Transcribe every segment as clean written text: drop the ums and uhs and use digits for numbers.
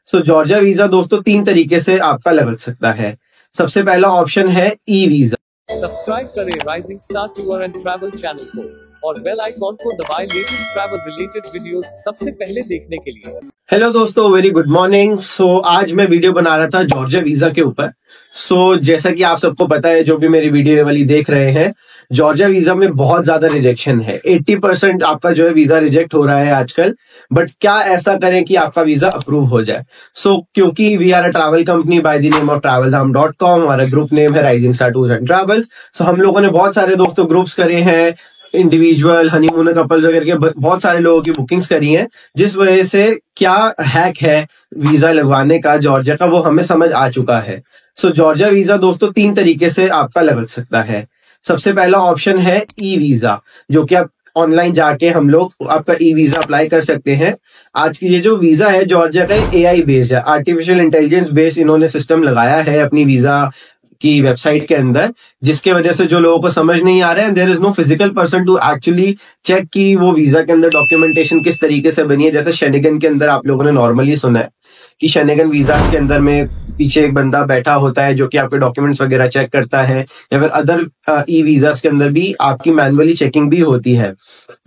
Georgia visa दोस्तों 3 तरीके से आपका लग सकता है। सबसे पहला ऑप्शन है ई वीजा। सब्सक्राइब करें rising star tour and travel channel को और बेल आइकॉन को दबाएं लेटेस्ट ट्रैवल रिलेटेड वीडियोस सबसे पहले देखने के लिए। हेलो दोस्तों, वेरी गुड मॉर्निंग। आज मैं वीडियो बना रहा था जॉर्जिया वीजा के ऊपर। जैसा कि आप सबको पता है, जो भी मेरी वीडियो वाली देख रहे हैं, जॉर्जिया वीजा में बहुत ज्यादा रिजेक्शन है। 80% आपका जो है वीजा रिजेक्ट हो रहा है आजकल। बट क्या ऐसा करें कि आपका वीजा अप्रूव हो जाए? क्योंकि we are a travel company by the name of travelham.com, हमारा ग्रुप नेम है Rising Star Tours and Travels. हम लोगों ने बहुत सारे दोस्तों ग्रुप्स करे हैं, इंडिविजुअल, हनीमून कपल्स वगैरह के बहुत सारे लोगों की बुकिंग्स करी हैं, जिस वजह से क्या हैक है वीजा लगवाने का जॉर्जिया का, वो हमें समझ आ चुका है। जॉर्जिया वीजा दोस्तों 3 तरीके से आपका लग सकता है। सबसे पहला ऑप्शन है ई वीजा, जो कि आप ऑनलाइन जाके हम लोग आपका ई वीजा अप्लाई कर सकते हैं। आज की ये जो वीजा है जॉर्जिया का, एआई बेस्ड है, आर्टिफिशियल इंटेलिजेंस बेस्ड इन्होंने सिस्टम लगाया है अपनी वीजा की वेबसाइट के अंदर, जिसके वजह से जो लोगों को समझ नहीं आ रहा है, there is no physical person to actually check कि वो वीजा के अंदर डॉक्यूमेंटेशन किस तरीके से बनी है। जैसे शेनेगन के अंदर आप लोगों ने नॉर्मली सुना है कि शेनेगन वीजा के अंदर में पीछे एक बंदा बैठा होता है जो कि आपके डॉक्यूमेंट्स वगैरह चेक करता है, या फिर अदर ई वीजा के अंदर भी आपकी मैनुअली चेकिंग भी होती है।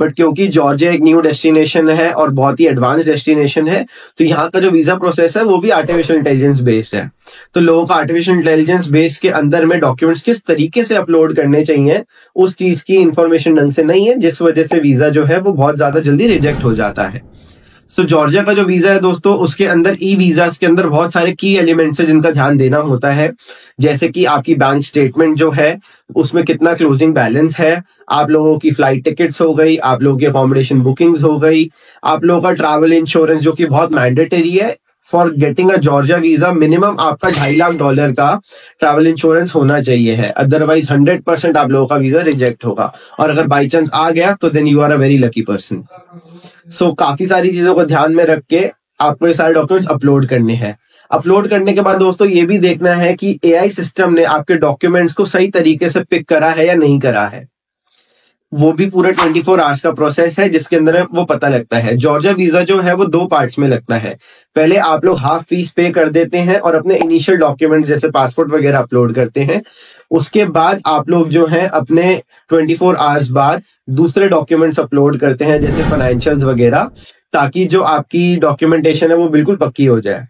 बट क्योंकि जॉर्जिया एक न्यू डेस्टिनेशन है और बहुत ही एडवांस डेस्टिनेशन है, तो यहाँ का जो वीजा प्रोसेस है वो भी आर्टिफिशियल इंटेलिजेंस बेस्ड है। तो लोगों को आर्टिफिशियल इंटेलिजेंस बेस के अंदर में डॉक्यूमेंट्स किस तरीके से अपलोड करने चाहिए, उस चीज की इंफॉर्मेशन ढंग से नहीं है, जिस वजह से वीजा जो है वो बहुत ज्यादा जल्दी रिजेक्ट हो जाता है। जॉर्जिया का जो वीजा है दोस्तों, उसके अंदर ई वीजा के अंदर बहुत सारे की एलिमेंट्स है जिनका ध्यान देना होता है। जैसे कि आपकी बैंक स्टेटमेंट जो है उसमें कितना क्लोजिंग बैलेंस है, आप लोगों की फ्लाइट टिकट्स हो गई, आप लोगों की अकोमोडेशन बुकिंग्स हो गई, आप लोगों का ट्रैवल इंश्योरेंस जो कि बहुत मैंडेटरी है। For getting a Georgia visa minimum आपका $2.5 लाख का ट्रैवल इंश्योरेंस होना चाहिए है, अदरवाइज 100% आप लोगों का वीजा रिजेक्ट होगा। और अगर बाई चांस आ गया तो then you are a very lucky person. काफी सारी चीजों को ध्यान में रख के आपको ये सारे डॉक्यूमेंट्स अपलोड करने हैं। अपलोड करने के बाद दोस्तों ये भी देखना है कि एआई सिस्टम ने आपके डॉक्यूमेंट्स को सही तरीके से पिक करा है या नहीं करा है। वो भी पूरा 24 आवर्स का प्रोसेस है, जिसके अंदर वो पता लगता है। जॉर्जिया वीजा जो है वो 2 पार्ट्स में लगता है। पहले आप लोग हाफ फीस पे कर देते हैं और अपने इनिशियल डॉक्यूमेंट जैसे पासपोर्ट वगैरह अपलोड करते हैं। उसके बाद आप लोग जो है अपने 24 आवर्स बाद दूसरे डॉक्यूमेंट्स अपलोड करते हैं, जैसे फाइनेंशियल्स वगैरह, ताकि जो आपकी डॉक्यूमेंटेशन है वो बिल्कुल पक्की हो जाए।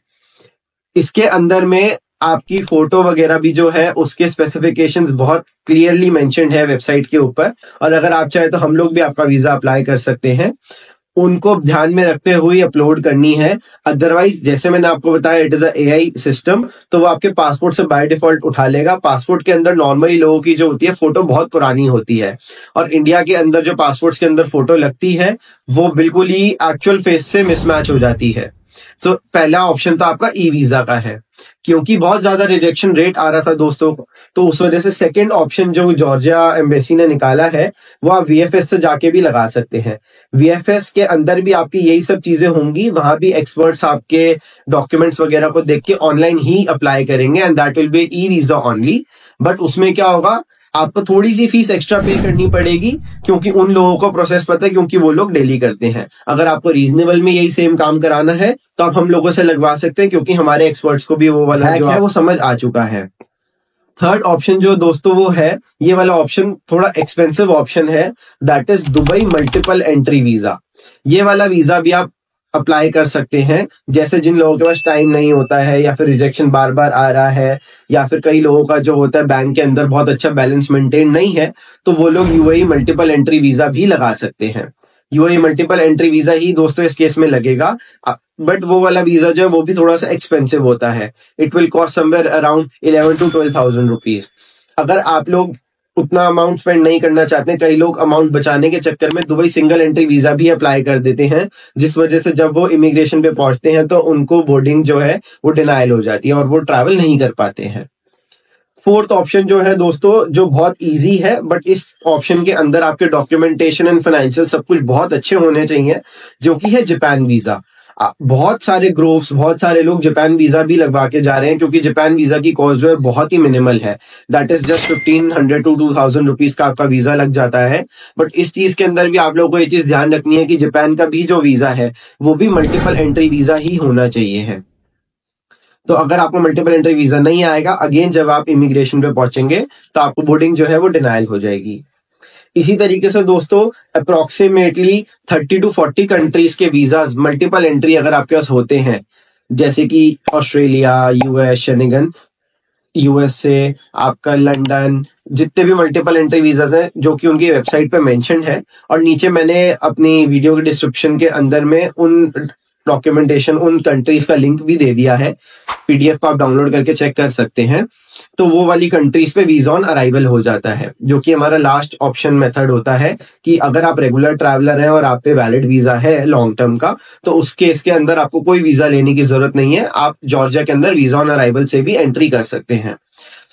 इसके अंदर में आपकी फोटो वगैरह भी जो है उसके स्पेसिफिकेशंस बहुत क्लियरली मेंशन्ड है वेबसाइट के ऊपर, और अगर आप चाहे तो हम लोग भी आपका वीजा अप्लाई कर सकते हैं। उनको ध्यान में रखते हुए अपलोड करनी है। अदरवाइज जैसे मैंने आपको बताया, it is a AI system, तो वो आपके पासपोर्ट से बाय डिफॉल्ट उठा लेगा। पासपोर्ट के अंदर नॉर्मली लोगों की जो होती है फोटो बहुत पुरानी होती है, और इंडिया के अंदर जो पासपोर्ट के अंदर फोटो लगती है वो बिल्कुल ही एक्चुअल फेस से मिसमैच हो जाती है। पहला ऑप्शन तो आपका ई वीजा का है। क्योंकि बहुत ज्यादा रिजेक्शन रेट आ रहा था दोस्तों, तो उस वजह से सेकंड ऑप्शन जो जॉर्जिया एम्बेसी ने निकाला है वो आप वीएफएस से जाके भी लगा सकते हैं। वीएफएस के अंदर भी आपकी यही सब चीजें होंगी, वहां भी एक्सपर्ट्स आपके डॉक्यूमेंट्स वगैरह को देख के ऑनलाइन ही अप्लाई करेंगे, and that will be e visa only. But उसमें क्या होगा, आपको थोड़ी सी फीस एक्स्ट्रा पे करनी पड़ेगी, क्योंकि उन लोगों को प्रोसेस पता है, क्योंकि वो लोग डेली करते हैं। अगर आपको रीजनेबल में यही सेम काम कराना है तो आप हम लोगों से लगवा सकते हैं, क्योंकि हमारे एक्सपर्ट्स को भी वो वाला जो है वो समझ आ चुका है। थर्ड ऑप्शन जो दोस्तों वो है, ये वाला ऑप्शन थोड़ा एक्सपेंसिव ऑप्शन है, that is Dubai multiple entry visa. ये वाला वीजा भी आप अप्लाई कर सकते हैं। जैसे जिन लोगों के पास टाइम नहीं होता है, या फिर रिजेक्शन बार बार आ रहा है, या फिर कई लोगों का जो होता है बैंक के अंदर बहुत अच्छा बैलेंस मेंटेन नहीं है, तो वो लोग यूएई मल्टीपल एंट्री वीजा भी लगा सकते हैं। यूएई मल्टीपल एंट्री वीजा ही दोस्तों इस केस में लगेगा। बट वो वाला वीजा जो है वो भी थोड़ा सा एक्सपेंसिव होता है। It will cost somewhere around 11 to 12,000 rupees. अगर आप लोग उतना अमाउंट स्पेंड नहीं करना चाहते हैं, कई लोग अमाउंट बचाने के चक्कर में दुबई सिंगल एंट्री वीजा भी अप्लाई कर देते हैं, जिस वजह से जब वो इमिग्रेशन पे पहुंचते हैं तो उनको बोर्डिंग जो है वो डिनायल हो जाती है और वो ट्रैवल नहीं कर पाते हैं। फोर्थ ऑप्शन जो है दोस्तों, जो बहुत इजी है, बट इस ऑप्शन के अंदर आपके डॉक्यूमेंटेशन एंड फाइनेंशियल सब कुछ बहुत अच्छे होने चाहिए, जो कि है जापान वीजा। बहुत सारे ग्रुप्स, बहुत सारे लोग जापान वीजा भी लगवा के जा रहे हैं, क्योंकि जापान वीजा की कॉस्ट जो है बहुत ही मिनिमल है। That is just 1500 to 2000 rupees का आपका वीजा लग जाता है। बट इस चीज के अंदर भी आप लोगों को ये चीज ध्यान रखनी है कि जापान का भी जो वीजा है वो भी मल्टीपल एंट्री वीजा ही होना चाहिए है। तो अगर आपको मल्टीपल एंट्री वीजा नहीं आएगा, अगेन जब आप इमिग्रेशन पे पहुंचेंगे तो आपको बोर्डिंग जो है वो डिनायल हो जाएगी। इसी तरीके से दोस्तों अप्रोक्सीमेटली 30 to 40 कंट्रीज के वीजाज मल्टीपल एंट्री अगर आपके पास होते हैं, जैसे कि ऑस्ट्रेलिया, यूएस, शेनिगन, यूएसए, आपका लंदन, जितने भी मल्टीपल एंट्री वीजाज हैं जो कि उनकी वेबसाइट पे मेंशन है, और नीचे मैंने अपनी वीडियो के डिस्क्रिप्शन के अंदर में उन डॉक्यूमेंटेशन, उन कंट्रीज का लिंक भी दे दिया है, पीडीएफ को आप डाउनलोड करके चेक कर सकते हैं। तो वो वाली कंट्रीज पे वीजा ऑन अराइवल हो जाता है, जो कि हमारा लास्ट ऑप्शन मेथड होता है कि अगर आप रेगुलर ट्रैवलर हैं और आप पे वैलिड वीजा है लॉन्ग टर्म का, तो उस केस के अंदर आपको कोई वीजा लेने की जरूरत नहीं है, आप जॉर्जिया के अंदर वीजा ऑन अराइवल से भी एंट्री कर सकते हैं।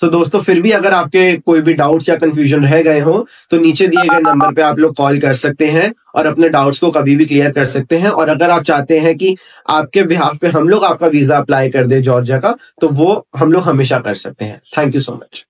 तो दोस्तों फिर भी अगर आपके कोई भी डाउट्स या कंफ्यूजन रह गए हो तो नीचे दिए गए नंबर पे आप लोग कॉल कर सकते हैं और अपने डाउट्स को कभी भी क्लियर कर सकते हैं। और अगर आप चाहते हैं कि आपके बिहाफ पे हम लोग आपका वीजा अप्लाई कर दे जॉर्जिया का, तो वो हम लोग हमेशा कर सकते हैं। Thank you so much.